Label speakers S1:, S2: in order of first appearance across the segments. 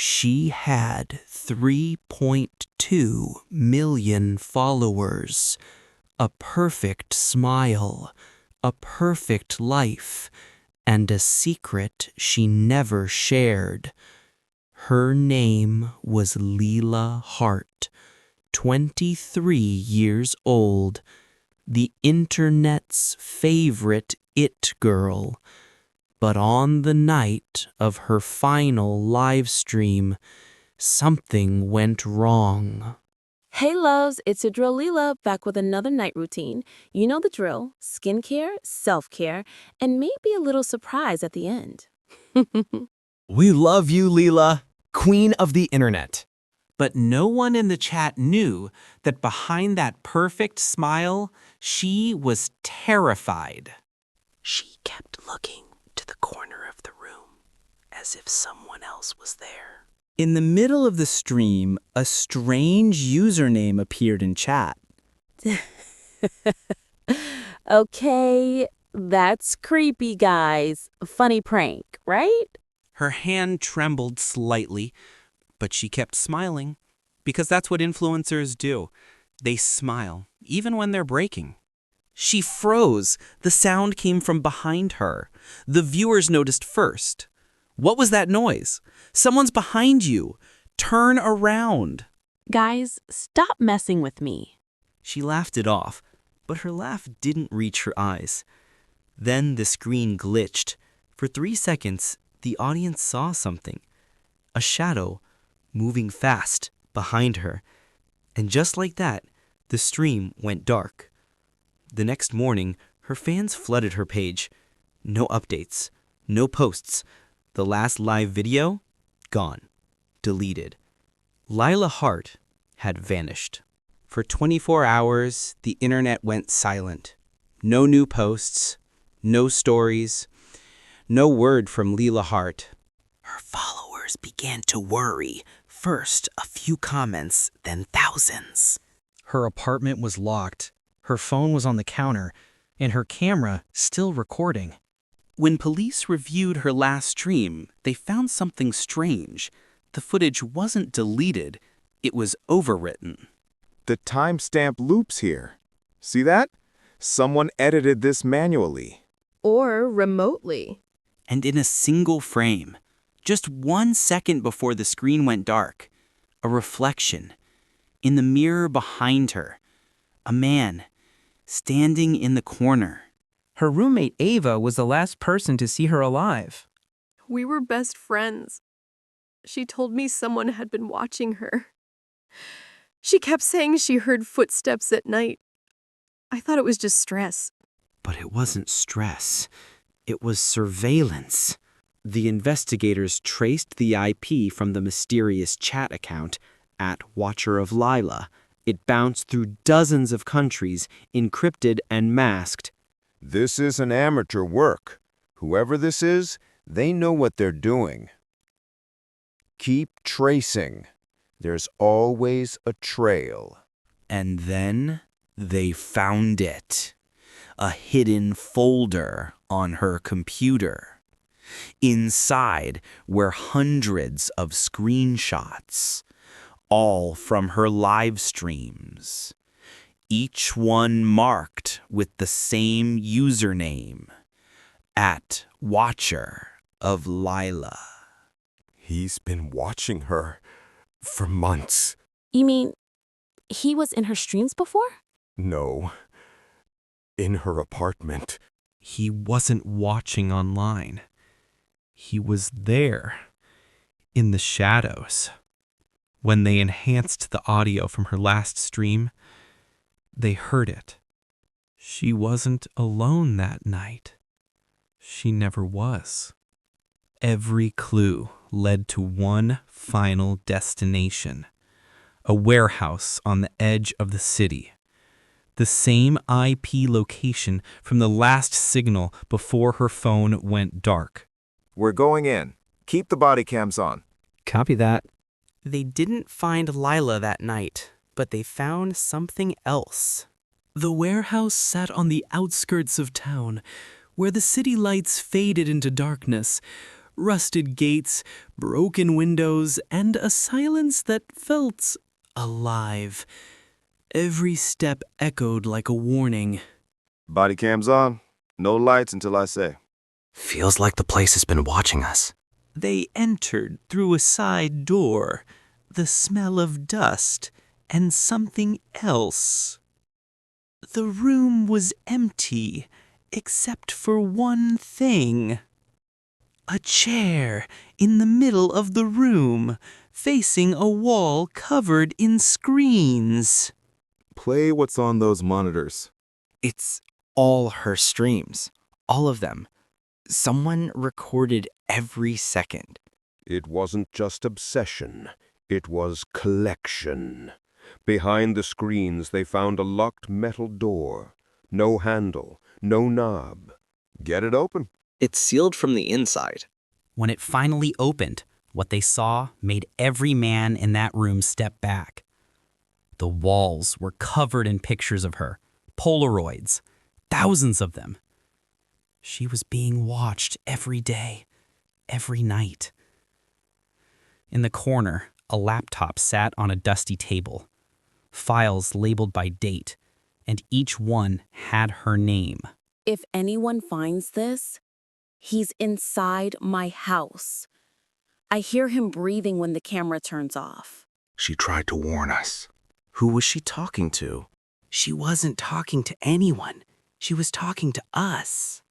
S1: She had 3.2 million followers, a perfect smile, a perfect life, and a secret she never shared. Her name was Lila Hart, 23 years old, the internet's favorite it girl. But on the night of her final live stream, something went wrong.
S2: Hey loves, it's your drill Lila back with another night routine. You know the drill: skincare, self-care, and maybe a little surprise at the end.
S3: We love you, Lila, queen of the internet.
S1: But no one in the chat knew that behind that perfect smile, she was terrified. She kept looking to the corner of the room, as if someone else was there.
S3: In the middle of the stream, a strange username appeared in chat.
S2: Okay, that's creepy, guys. Funny prank, right?
S1: Her hand trembled slightly, but she kept smiling, because that's what influencers do. They smile, even when they're breaking. She froze. The sound came from behind her. The viewers noticed first. What was that noise? Someone's behind you. Turn around.
S2: Guys, stop messing with me.
S1: She laughed it off, but her laugh didn't reach her eyes. Then the screen glitched. For 3 seconds, the audience saw something. A shadow moving fast behind her. And just like that, the stream went dark. The next morning, her fans flooded her page. No updates, no posts. The last live video? Gone. Deleted. Lila Hart had vanished. For 24 hours, the internet went silent. No new posts, no stories, no word from Lila Hart. Her followers began to worry. First, a few comments, then thousands.
S3: Her apartment was locked, her phone was on the counter, and her camera still recording.
S1: When police reviewed her last stream, they found something strange. The footage wasn't deleted, it was overwritten.
S4: The timestamp loops here. See that? Someone edited this manually.
S5: Or remotely.
S1: And in a single frame, just 1 second before the screen went dark, a reflection. In the mirror behind her, a man standing in the corner.
S6: Her roommate Ava was the last person to see her alive.
S5: We were best friends. She told me someone had been watching her. She kept saying she heard footsteps at night. I thought it was just stress.
S1: But it wasn't stress. It was surveillance. The investigators traced the IP from the mysterious chat account at Watcher of Lila. It bounced through dozens of countries, encrypted and masked.
S4: This isn't amateur work. Whoever this is, they know what they're doing. Keep tracing. There's always a trail.
S1: And then they found it. A hidden folder on her computer. Inside were hundreds of screenshots, all from her live streams. Each one marked with the same username, at Watcher of Lila.
S4: He's been watching her for months.
S2: You mean he was in her streams before?
S4: No. In her apartment.
S1: He wasn't watching online. He was there, in the shadows. When they enhanced the audio from her last stream, they heard it. She wasn't alone that night. She never was. Every clue led to one final destination, a warehouse on the edge of the city. The same IP location from the last signal before her phone went dark.
S4: We're going in. Keep the body cams on.
S3: Copy that.
S1: They didn't find Lila that night, but they found something else. The warehouse sat on the outskirts of town, where the city lights faded into darkness, rusted gates, broken windows, and a silence that felt alive. Every step echoed like a warning.
S7: Body cams on. No lights until I say.
S8: Feels like the place has been watching us.
S1: They entered through a side door, the smell of dust and something else. The room was empty, except for one thing. A chair in the middle of the room, facing a wall covered in screens.
S7: Play what's on those monitors.
S8: It's all her streams. All of them. Someone recorded every second.
S4: It wasn't just obsession. It was collection. Behind the screens, they found a locked metal door. No handle, no knob. Get it open.
S9: It's sealed from the inside.
S1: When it finally opened, what they saw made every man in that room step back. The walls were covered in pictures of her, Polaroids, thousands of them. She was being watched every day, every night. In the corner, a laptop sat on a dusty table, files labeled by date, and each one had her name.
S2: If anyone finds this, he's inside my house. I hear him breathing when the camera turns off.
S8: She tried to warn us.
S9: Who was she talking to?
S1: She wasn't talking to anyone. She was talking to us.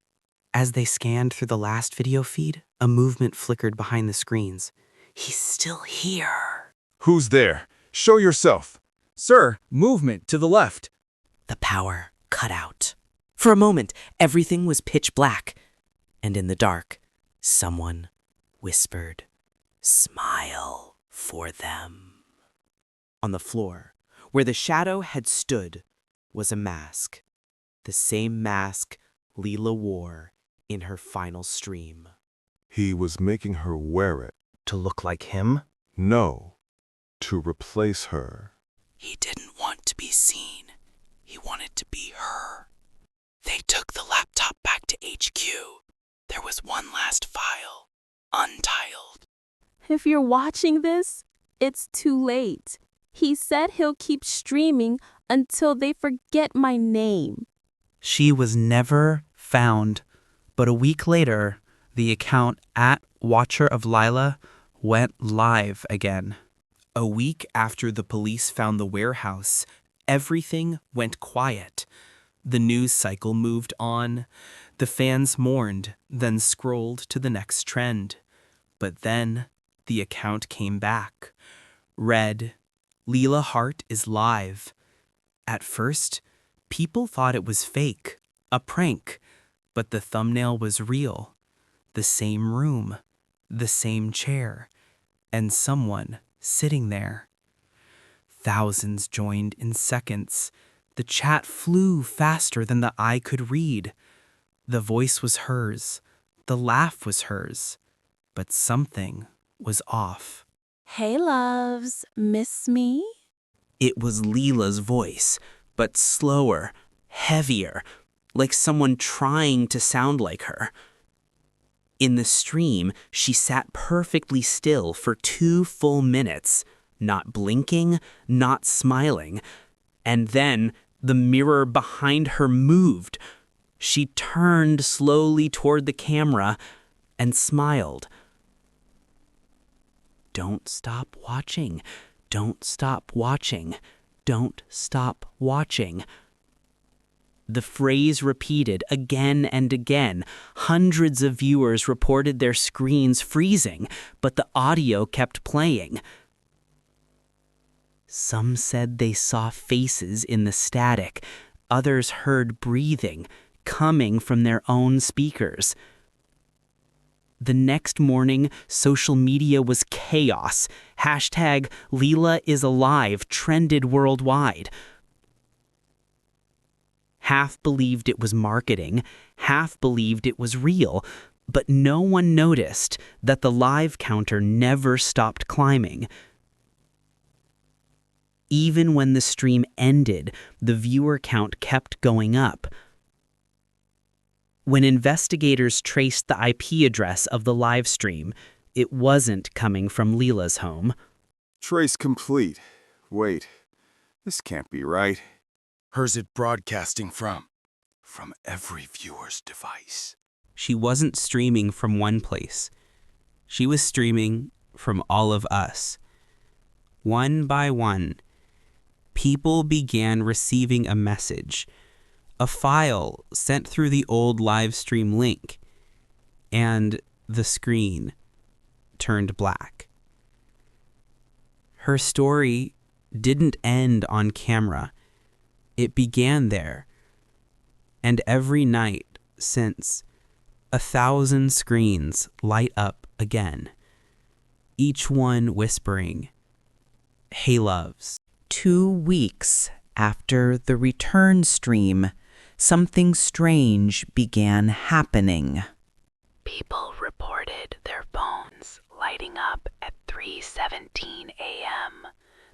S1: As they scanned through the last video feed, a movement flickered behind the screens. He's still here.
S7: Who's there? Show yourself.
S3: Sir, movement to the left.
S1: The power cut out. For a moment, everything was pitch black. And in the dark, someone whispered, "Smile for them." On the floor, where the shadow had stood, was a mask. The same mask Lila wore in her final stream.
S7: He was making her wear it.
S8: To look like him?
S7: No. To replace her.
S1: He didn't want to be seen. He wanted to be her. They took the laptop back to HQ. There was one last file, untiled.
S2: If you're watching this, it's too late. He said he'll keep streaming until they forget my name.
S1: She was never found, but a week later, the account @WatcherOfLila went live again. A week after the police found the warehouse, everything went quiet. The news cycle moved on. The fans mourned, then scrolled to the next trend. But then the account came back. Read, "Lila Hart is live." At first, people thought it was fake, a prank, but the thumbnail was real. The same room, the same chair, and someone sitting there. Thousands joined in seconds. The chat flew faster than the eye could read. The voice was hers, the laugh was hers, but something was off.
S2: Hey, loves, miss me?
S1: It was Lila's voice, but slower, heavier, like someone trying to sound like her. In the stream, she sat perfectly still for 2 full minutes, not blinking, not smiling. And then the mirror behind her moved. She turned slowly toward the camera and smiled. "Don't stop watching. Don't stop watching. Don't stop watching." The phrase repeated again and again. Hundreds of viewers reported their screens freezing, but the audio kept playing. Some said they saw faces in the static. Others heard breathing, coming from their own speakers. The next morning, social media was chaos. #LilaIsAlive trended worldwide. Half believed it was marketing, half believed it was real, but no one noticed that the live counter never stopped climbing. Even when the stream ended, the viewer count kept going up.
S10: When investigators traced the IP address of the live stream, it wasn't coming from Lila's home.
S7: Trace complete. Wait, this can't be right.
S11: Where's it broadcasting from? From every viewer's device.
S6: She wasn't streaming from one place. She was streaming from all of us. One by one, people began receiving a message, a file sent through the old live stream link, and the screen turned black. Her story didn't end on camera. It began there. And every night since, 1,000 screens light up again, each one whispering, "Hey, loves."
S12: 2 weeks after the return stream, something strange began happening.
S2: People reported their phones lighting up at 3:17 a.m.,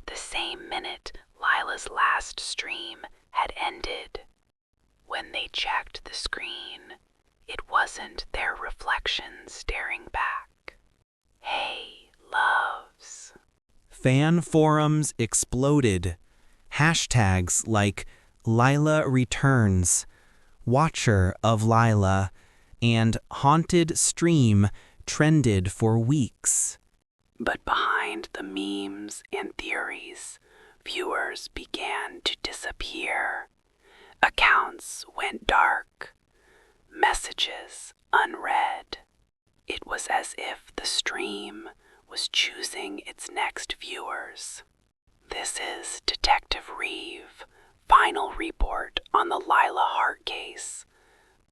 S2: the same minute Lila's last stream had ended. When they checked the screen, it wasn't their reflection staring back. Hey, loves.
S1: Fan forums exploded. Hashtags like Lila returns, Watcher of Lila, and Haunted Stream trended for weeks.
S2: But behind the memes and theories, viewers began to disappear. Accounts went dark. Messages unread. It was as if the stream was choosing its next viewers. This is Detective Reeve, final report on the Lila Hart case,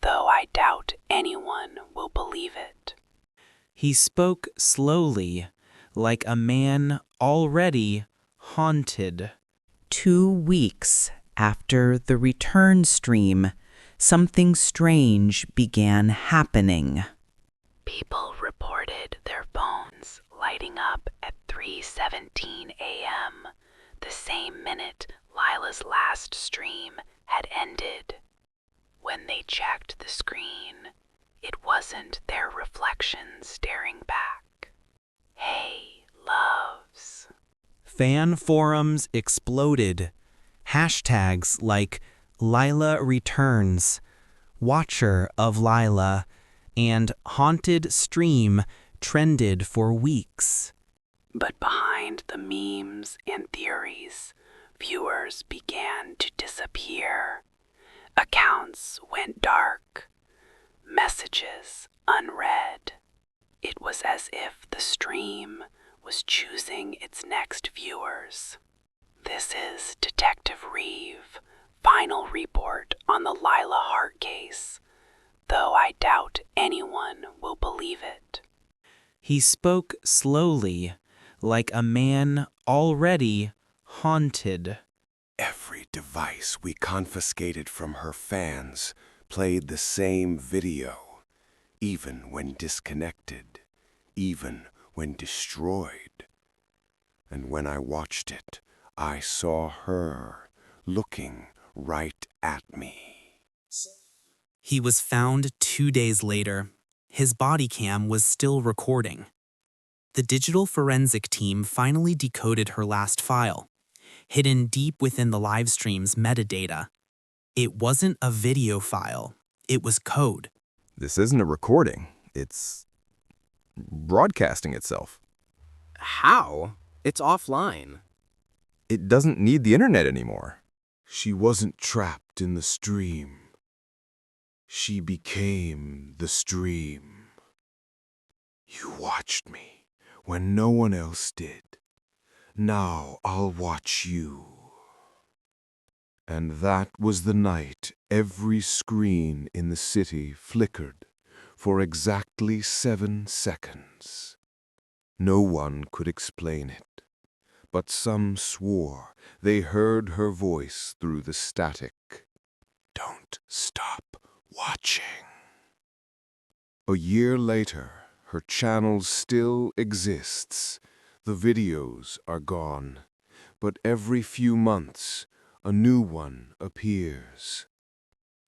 S2: though I doubt anyone will believe it.
S1: He spoke slowly, like a man already haunted.
S12: 2 weeks after the return stream, something strange began happening.
S2: People reported their phones lighting up at 3:17 a.m., the same minute Lila's last stream had ended. When they checked the screen, it wasn't their reflection staring back. Hey, loves.
S1: Fan forums exploded. Hashtags like Lila returns, Watcher of Lila, and Haunted Stream trended for weeks.
S2: But behind the memes and theories, viewers began to disappear. Accounts went dark. Messages unread. It was as if the stream was choosing its next viewers. This is Detective Reeve, final report on the Lila Hart case, though I doubt anyone will believe it.
S1: He spoke slowly, like a man already haunted.
S11: Every device we confiscated from her fans played the same video, even when disconnected, even when destroyed. And when I watched it, I saw her looking right at me.
S1: He was found 2 days later. His body cam was still recording. The digital forensic team finally decoded her last file, hidden deep within the live stream's metadata. It wasn't a video file, it was code.
S13: This isn't a recording, it's broadcasting itself.
S8: How? It's offline.
S13: It doesn't need the internet anymore.
S11: She wasn't trapped in the stream. She became the stream. You watched me when no one else did. Now I'll watch you. And that was the night every screen in the city flickered for exactly 7 seconds. No one could explain it, but some swore they heard her voice through the static. Don't stop watching. A year later, her channel still exists. The videos are gone, but every few months, a new one appears.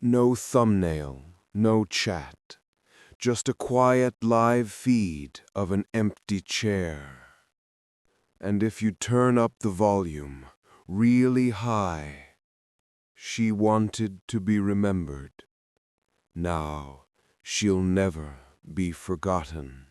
S11: No thumbnail, No chat. Just a quiet live feed of an empty chair. And if you turn up the volume really high, she wanted to be remembered. Now she'll never be forgotten.